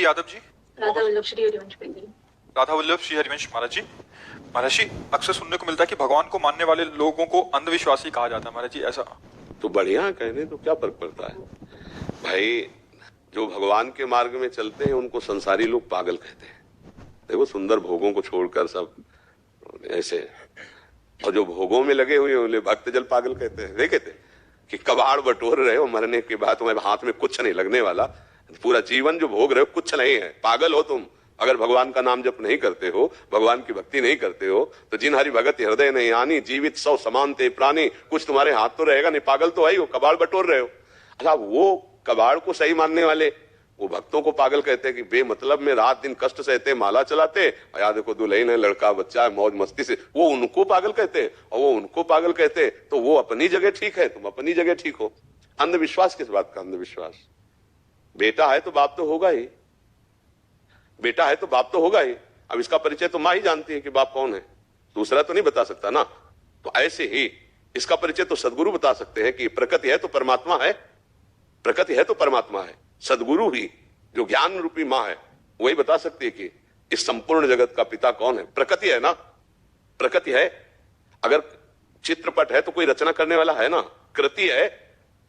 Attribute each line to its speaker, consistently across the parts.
Speaker 1: जी Yadav ji.
Speaker 2: Radha Vallabh Shri Harivansh penguin.
Speaker 1: Radha Vallabh Shri Harivansh महाराज जी। महाराज जी, अक्सर सुनने को मिलता है कि भगवान को मानने वाले लोगों को अंधविश्वासी कहा जाता है महाराज जी, ऐसा?
Speaker 3: तो बढ़िया कहने तो क्या फर्क पड़ता है भाई। जो भगवान के मार्ग में चलते हैं उनको संसारी लोग पागल कहते हैं। देखो, सुंदर भोगों को छोड़कर सब ऐसे, और जो भोगों में लगे हुए उन्हें भक्तजन पागल कहते हैं। वे कहते हैं कि कबाड़ बटोर रहे हो, मरने के बाद तुम्हारे हाथ में कुछ नहीं लगने वाला, पूरा जीवन जो भोग रहे हो कुछ नहीं है, पागल हो तुम। अगर भगवान का नाम जप नहीं करते हो, भगवान की भक्ति नहीं करते हो, तो जिन हरि भगत हृदय नहीं आनी, जीवित सौ समान ते प्राणी, कुछ तुम्हारे हाथ तो रहेगा नहीं, पागल तो है ही हो, कबाड़ बटोर रहे हो। अच्छा, वो कबाड़ को सही मानने वाले वो भक्तों को पागल कहते हैं कि बेमतलब में रात दिन कष्ट सहते, माला चलाते, याद देखो दुल्हन है, लड़का बच्चा है, मौज मस्ती से, वो उनको पागल कहते हैं। और वो उनको पागल कहते हैं तो वो अपनी जगह ठीक है, तुम अपनी जगह ठीक हो। अंधविश्वास किस बात का अंधविश्वास? बेटा है तो बाप तो होगा ही, बेटा है तो बाप तो होगा ही। अब इसका परिचय तो मां ही जानती है कि बाप कौन है, दूसरा तो नहीं बता सकता ना। तो ऐसे ही इसका परिचय तो सदगुरु बता सकते हैं कि प्रकृति है तो परमात्मा है, प्रकृति है तो परमात्मा है। सदगुरु ही जो ज्ञान रूपी मां है वही बता सकती है कि इस संपूर्ण जगत का पिता कौन है। प्रकृति है ना, प्रकृति है। अगर चित्रपट है तो कोई रचना करने वाला है ना, कृति है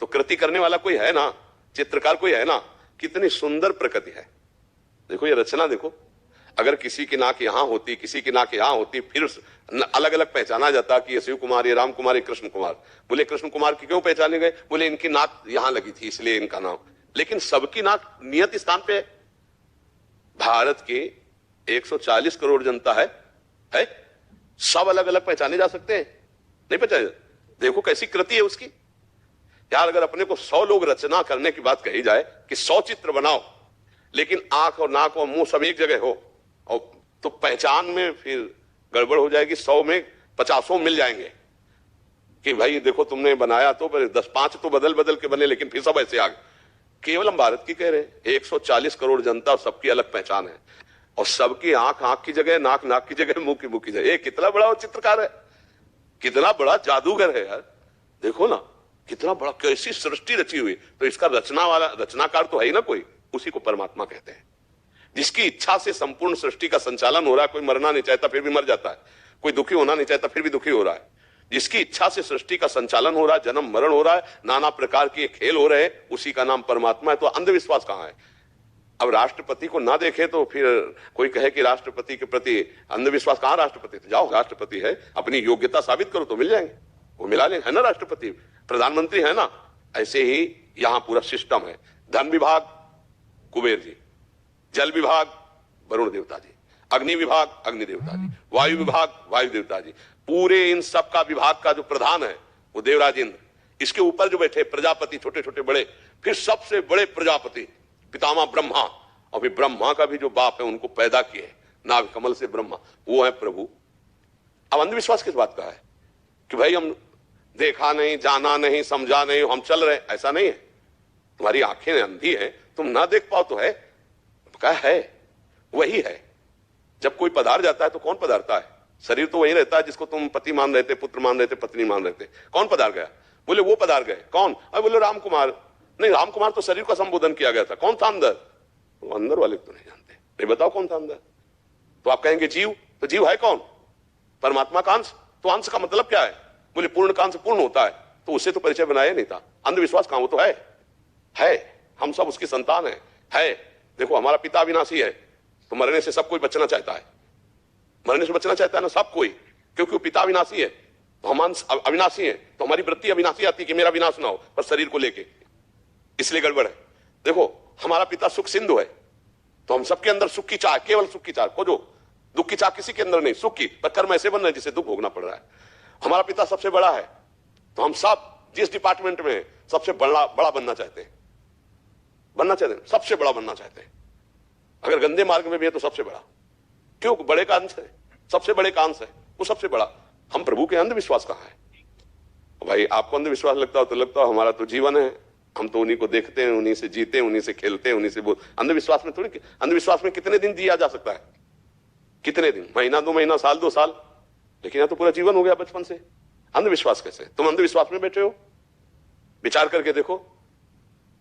Speaker 3: तो कृति करने वाला कोई है ना, चित्रकार कोई है ना। कितनी सुंदर प्रकृति है। देखो ये रचना देखो, अगर किसी की नाक यहां होती, किसी की नाक यहां होती, फिर अलग अलग पहचाना जाता कि ये शिव कुमार, ये राम कुमार, ये कृष्ण कुमार। बोले कृष्ण कुमार की क्यों पहचाने गए? बोले इनकी नाक यहां लगी थी इसलिए इनका नाम। लेकिन सबकी नाक नियत स्थान पे है। भारत की 140 करोड़ जनता है? सब अलग अलग पहचाने जा सकते हैं? नहीं पहचाने। देखो कैसी कृति है उसकी यार। अगर अपने को 100 लोग रचना करने की बात कही जाए कि 100 चित्र बनाओ, लेकिन आंख और नाक और मुंह सब एक जगह हो, और तो पहचान में फिर गड़बड़ हो जाएगी। 100 में 50 मिल जाएंगे कि भाई देखो तुमने बनाया तो 10-5 तो बदल बदल के बने, लेकिन फिर सब ऐसे आ गए। केवल हम भारत की कह रहे हैं, 140 करोड़ जनता, सबकी अलग पहचान है, और सबकी आंख आंख की जगह, नाक नाक की जगह, मुंह की जगह। कितना बड़ा चित्रकार है, कितना बड़ा जादूगर है यार। देखो ना कितना बड़ा, कैसी सृष्टि रची हुई। तो इसका रचनाकार तो है ही ना कोई, उसी को परमात्मा कहते हैं। जिसकी इच्छा से संपूर्ण सृष्टि का संचालन हो रहा है। कोई मरना नहीं चाहता फिर भी मर जाता है, कोई दुखी होना नहीं चाहता फिर भी दुखी हो रहा है। जिसकी इच्छा से सृष्टि का संचालन हो रहा है, जन्म मरण हो रहा है, नाना प्रकार के खेल हो रहे हैं, उसी का नाम परमात्मा है। तो अंधविश्वास कहां है? अब राष्ट्रपति को ना देखे तो फिर कोई कहे कि राष्ट्रपति के प्रति अंधविश्वास। कहां राष्ट्रपति? तो जाओ, राष्ट्रपति है, अपनी योग्यता साबित करो तो मिल जाएंगे, वो मिला लेंगे, है ना राष्ट्रपति, प्रधानमंत्री है ना। ऐसे ही यहां पूरा सिस्टम है। धन विभाग कुबेर जी, जल विभाग वरुण देवता जी, अग्नि विभाग अग्नि देवता जी, वायु विभाग वायु देवता जी। पूरे इन सब का विभाग का जो प्रधान है वो देवराज इंद्र। इसके ऊपर जो बैठे प्रजापति, छोटे छोटे बड़े, फिर सबसे बड़े प्रजापति पितामह ब्रह्मा, और फिर ब्रह्मा का भी जो बाप है उनको पैदा किए नाभ कमल से ब्रह्मा, वो है प्रभु। अब अंधविश्वास किस बात का है कि भाई हम देखा नहीं, जाना नहीं, समझा नहीं, हम चल रहे? ऐसा नहीं है। तुम्हारी आंखें अंधी है, तुम ना देख पाओ तो है, क्या है? वही है। जब कोई पधार जाता है तो कौन पधारता है? शरीर तो वही रहता है जिसको तुम पति मान रहे थे, पुत्र मान रहे थे, पत्नी मान रहे थे। कौन पधार गया? बोले वो पधार गए। कौन? अरे बोले राम कुमार। नहीं, राम कुमार तो शरीर का संबोधन किया गया था। कौन था अंदर? वो अंदर वाले तो नहीं जानते। नहीं बताओ कौन था अंदर? तो आप कहेंगे जीव। तो जीव है कौन? परमात्मा का अंश। तो अंश का मतलब क्या है? बोले पूर्ण का अंश पूर्ण होता है, तो उससे तो परिचय बनाया नहीं था। अंधविश्वास कहां? वो तो है, हम सब उसकी संतान है। देखो हमारा पिता अविनाशी है, तो मरने से सब कोई बचना चाहता है, मरने से बचना चाहता है ना सब कोई, क्योंकि वो पिता अविनाशी है, तो हम अंश अविनाशी है, तो हमारी वृत्ति अविनाशी आती कि मेरा विनाश ना हो, पर शरीर को लेके, इसलिए गड़बड़ है। देखो हमारा पिता सुख सिंधु है, तो हम सबके अंदर सुख की चाह, केवल सुख की चाह, खोजो दुख की चाह किसी के अंदर नहीं, सुख की, पर कर्म ऐसे बन रहे जिसे दुख भोगना पड़ रहा है। हमारा पिता सबसे बड़ा है, तो हम सब जिस डिपार्टमेंट में सबसे बड़ा बनना चाहते हैं, सबसे बड़ा बनना चाहते हैं। अगर गंदे मार्ग में भी है तो सबसे बड़ा, क्यों? बड़े का अंश है, सबसे बड़े का अंश है, वो सबसे बड़ा। हम प्रभु के अंधविश्वास कहां है? भाई आपको अंधविश्वास लगता हो तो लगता हो, हमारा तो जीवन है, हम तो उन्हीं को देखते हैं, उन्हीं से जीते हैं, उन्हीं से खेलते हैं, उन्हीं से अंधविश्वास में थोड़ी। अंधविश्वास में कितने दिन जिया जा सकता है? कितने दिन? महीना, 2 महीना, साल, 2 साल, लेकिन यहां तो पूरा जीवन हो गया बचपन से। अंधविश्वास कैसे? तुम अंधविश्वास में बैठे हो, विचार करके देखो,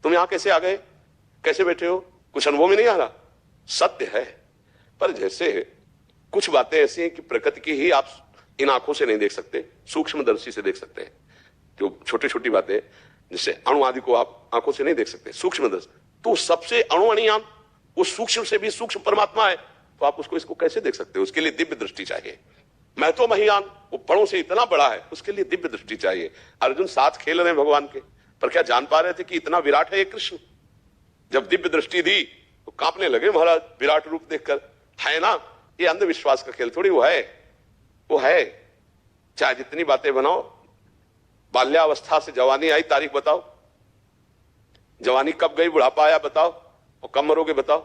Speaker 3: तुम यहां कैसे आ गए, कैसे बैठे हो? कुछ अनुभव में नहीं आ रहा? सत्य है, पर जैसे कुछ बातें ऐसी हैं कि प्रकृति की ही आप इन आंखों से नहीं देख सकते, सूक्ष्मदर्शी से देख सकते हैं। जो छोटी छोटी बातें जिससे अणु आदि को आप आंखों से नहीं देख सकते, सूक्ष्मदर्शी, तो सबसे अणुअणियान वो सूक्ष्म से भी सूक्ष्म परमात्मा है, तो आप उसको इसको कैसे देख सकते हो? उसके लिए दिव्य दृष्टि चाहिए। मैं तो महियान, वो बड़ों से इतना बड़ा है, उसके लिए दिव्य दृष्टि चाहिए। अर्जुन साथ खेल रहे हैं भगवान के, पर क्या जान पा रहे थे कि इतना विराट है ये कृष्ण? जब दिव्य दृष्टि दी तो कांपने लगे महाराज विराट रूप देखकर। है ना, ये अंधविश्वास का खेल थोड़ी, वो है। चाहे जितनी बातें बनाओ, बाल्यावस्था से जवानी आई तारीख बताओ, जवानी कब गई, बुढ़ापा आया बताओ, और कब मरोगे बताओ।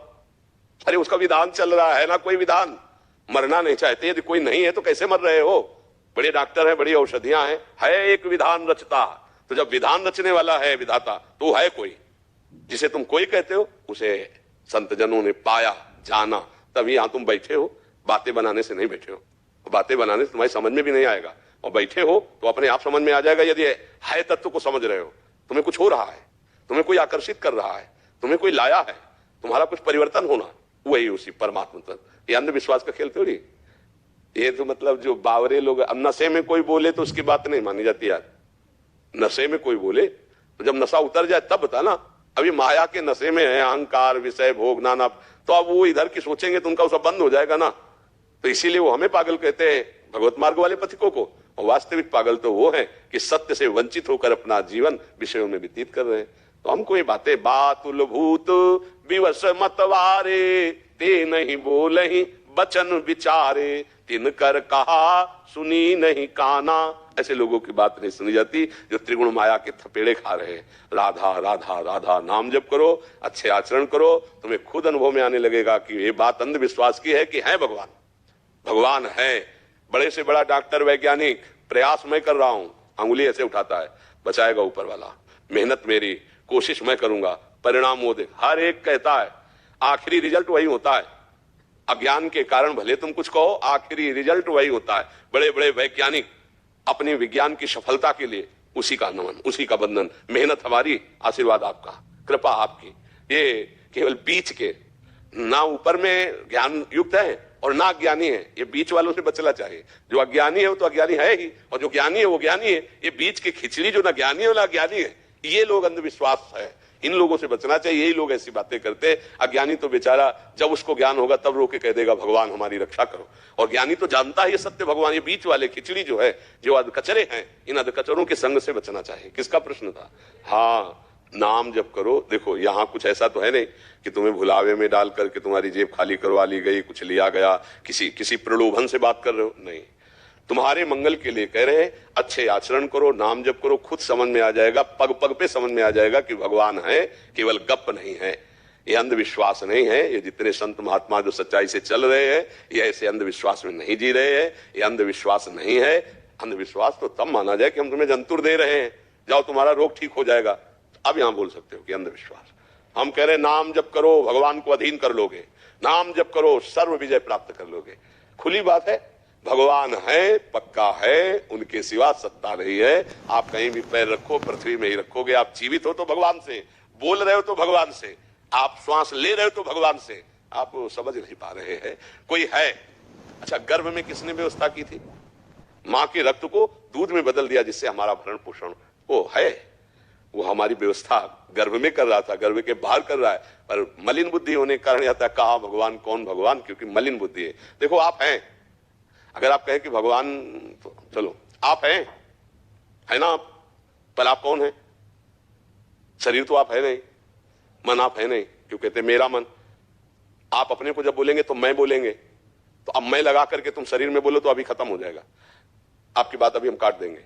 Speaker 3: अरे उसका विधान चल रहा है ना, कोई विधान। मरना नहीं चाहते, यदि कोई नहीं है तो कैसे मर रहे हो? बड़े डॉक्टर हैं, बड़ी औषधियां हैं, है एक विधान रचता। तो जब विधान रचने वाला है विधाता, तो है कोई। जिसे तुम कोई कहते हो उसे संत जनों ने पाया, जाना, तभी यहां तुम बैठे हो। बातें बनाने से नहीं बैठे हो, बातें बनाने से तुम्हारी समझ में भी नहीं आएगा, और बैठे हो तो अपने आप समझ में आ जाएगा। यदि है तत्व को समझ रहे हो, तुम्हें कुछ हो रहा है, तुम्हें कोई आकर्षित कर रहा है, तुम्हें कोई लाया है, तुम्हारा कुछ परिवर्तन होना, वही उसी परमात्मा तत्व। ये अंधविश्वास का खेल थोड़ी। ये तो मतलब जो बावरे लोग, अब नशे में कोई बोले तो उसकी बात नहीं मानी जाती यार। नशे में कोई बोले तो जब नशा उतर जाए तब बता ना। अभी माया के नशे में है, अहंकार, विषय, भोग, नाना, तो अब वो इधर की सोचेंगे तो उनका सब बंद हो जाएगा ना। तो इसीलिए वो हमें पागल कहते हैं, भगवत मार्ग वाले पथिकों को। और वास्तविक पागल तो वो है कि सत्य से वंचित होकर अपना जीवन विषयों में व्यतीत कर रहे हैं। तो हमको ये बातें बातुल भूत विवश मतवारे, ते नहीं बोलहि बचन विचारे, तिन कर कहा सुनी नहीं काना। ऐसे लोगों की बात नहीं सुनी जाती जो त्रिगुण माया के थपेड़े खा रहे हैं। राधा राधा राधा नाम जप करो, अच्छे आचरण करो, तुम्हें खुद अनुभव में आने लगेगा कि ये बात अंधविश्वास की है कि है भगवान। भगवान है। बड़े से बड़ा डॉक्टर, वैज्ञानिक, प्रयास मैं कर रहा हूं, अंगुली ऐसे उठाता है, बचाएगा ऊपर वाला। मेहनत मेरी, कोशिश मैं करूंगा, परिणाम वो दे। हर एक कहता है, आखिरी रिजल्ट वही होता है। अज्ञान के कारण भले तुम कुछ कहो, आखिरी रिजल्ट वही होता है। बड़े बड़े वैज्ञानिक अपने विज्ञान की सफलता के लिए उसी का नमन, उसी का बंधन। मेहनत हमारी, आशीर्वाद आपका, कृपा आपकी। ये केवल बीच के, ना ऊपर में ज्ञान युक्त है और ना अज्ञानी है, ये बीच वालों से बचना चाहिए। जो अज्ञानी है वो तो अज्ञानी है ही, और जो ज्ञानी है वो ज्ञानी है। ये बीच की खिचड़ी जो ना ज्ञानी है ना अज्ञानी है, ये लोग अंधविश्वास है, इन लोगों से बचना चाहिए। यही लोग ऐसी बातें करते हैं। अज्ञानी तो बेचारा जब उसको ज्ञान होगा तब रो के कह देगा भगवान हमारी रक्षा करो, और ज्ञानी तो जानता है ये सत्य भगवान। ये बीच वाले खिचड़ी जो है, जो अधकचरे हैं, इन अधकचरों के संग से बचना चाहिए। किसका प्रश्न था? हाँ, नाम जप करो। देखो यहाँ कुछ ऐसा तो है नहीं कि तुम्हें भुलावे में डाल करके तुम्हारी जेब खाली करवा ली गई, कुछ लिया गया, किसी प्रलोभन से बात कर रहे हो, नहीं। तुम्हारे मंगल के लिए कह रहे हैं, अच्छे आचरण करो, नाम जप करो, खुद समझ में आ जाएगा, पग पग पे समझ में आ जाएगा कि भगवान है, केवल गप नहीं है। ये अंधविश्वास नहीं है। ये जितने संत महात्मा जो सच्चाई से चल रहे हैं, ये ऐसे अंधविश्वास में नहीं जी रहे हैं। ये अंधविश्वास नहीं है। अंधविश्वास तो तब माना जाए कि हम तुम्हें जंतुर दे रहे हैं, जाओ तुम्हारा रोग ठीक हो जाएगा, अब यहां बोल सकते हो कि अंधविश्वास। हम कह रहे नाम जप करो, भगवान को अधीन कर लोगे, नाम जप करो, सर्व विजय प्राप्त कर लोगे। खुली बात है, भगवान है, पक्का है, उनके सिवा सत्ता नहीं है। आप कहीं भी पैर रखो, पृथ्वी में ही रखोगे। आप जीवित हो तो भगवान से, बोल रहे हो तो भगवान से, आप श्वास ले रहे हो तो भगवान से। आप समझ नहीं पा रहे हैं। कोई है। अच्छा, गर्भ में किसने व्यवस्था की थी? मां के रक्त को दूध में बदल दिया, जिससे हमारा भरण पोषण वो है। वो हमारी व्यवस्था गर्भ में कर रहा था, गर्भ के बाहर कर रहा है, पर मलिन बुद्धि होने के कारण आता कहा भगवान, कौन भगवान, क्योंकि मलिन बुद्धि है। देखो आप हैं, अगर आप कहें कि भगवान, तो चलो आप हैं, है ना आप, पर आप कौन है? शरीर तो आप है नहीं, मन आप है नहीं। क्यों कहते मेरा मन? आप अपने को जब बोलेंगे तो मैं बोलेंगे, तो अब मैं लगा करके तुम शरीर में बोलो तो अभी खत्म हो जाएगा आपकी बात, अभी हम काट देंगे।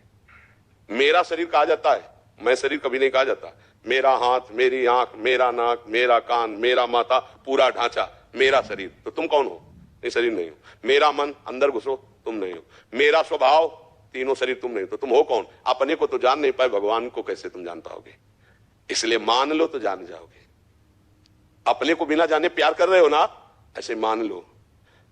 Speaker 3: मेरा शरीर कहा जाता है, मैं शरीर कभी नहीं कहा जाता। मेरा हाथ, मेरी आंख, मेरा नाक, मेरा कान, मेरा माथा, पूरा ढांचा मेरा शरीर। तो तुम कौन हो? नहीं, शरीर नहीं हो। मेरा मन, अंदर घुसो, तुम नहीं हो। मेरा स्वभाव, तीनों शरीर, तुम नहीं हो। तो तुम हो कौन? अपने को तो जान नहीं पाए, भगवान को कैसे तुम जान पाओगे? इसलिए मान लो तो जान जाओगे। अपने को बिना जाने प्यार कर रहे हो ना, ऐसे मान लो।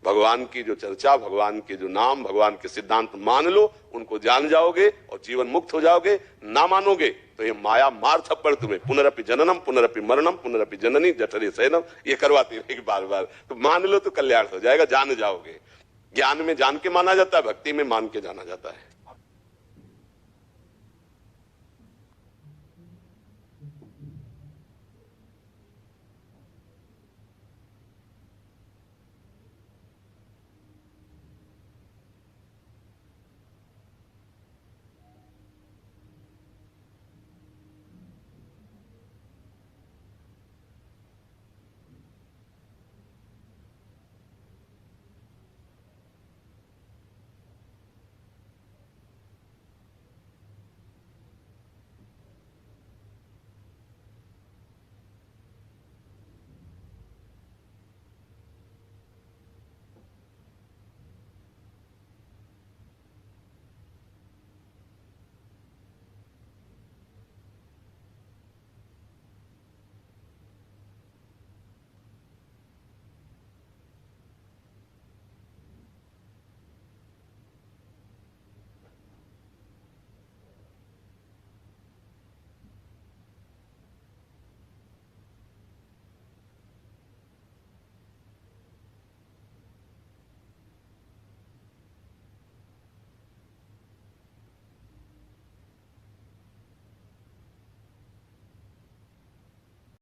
Speaker 3: भगवान की जो चर्चा, भगवान के जो नाम, भगवान के सिद्धांत मान लो, उनको जान जाओगे और जीवन मुक्त हो जाओगे। ना मानोगे तो ये माया मार थप्पड़ तुम्हें पुनरपि जननम पुनरपि मरणम पुनरपि जननी जठरे शयनम ये करवाती रहेगी बार बार। तो मान लो तो कल्याण हो जाएगा, जान जाओगे। ज्ञान में जान के माना जाता है, भक्ति में मान के जाना जाता है।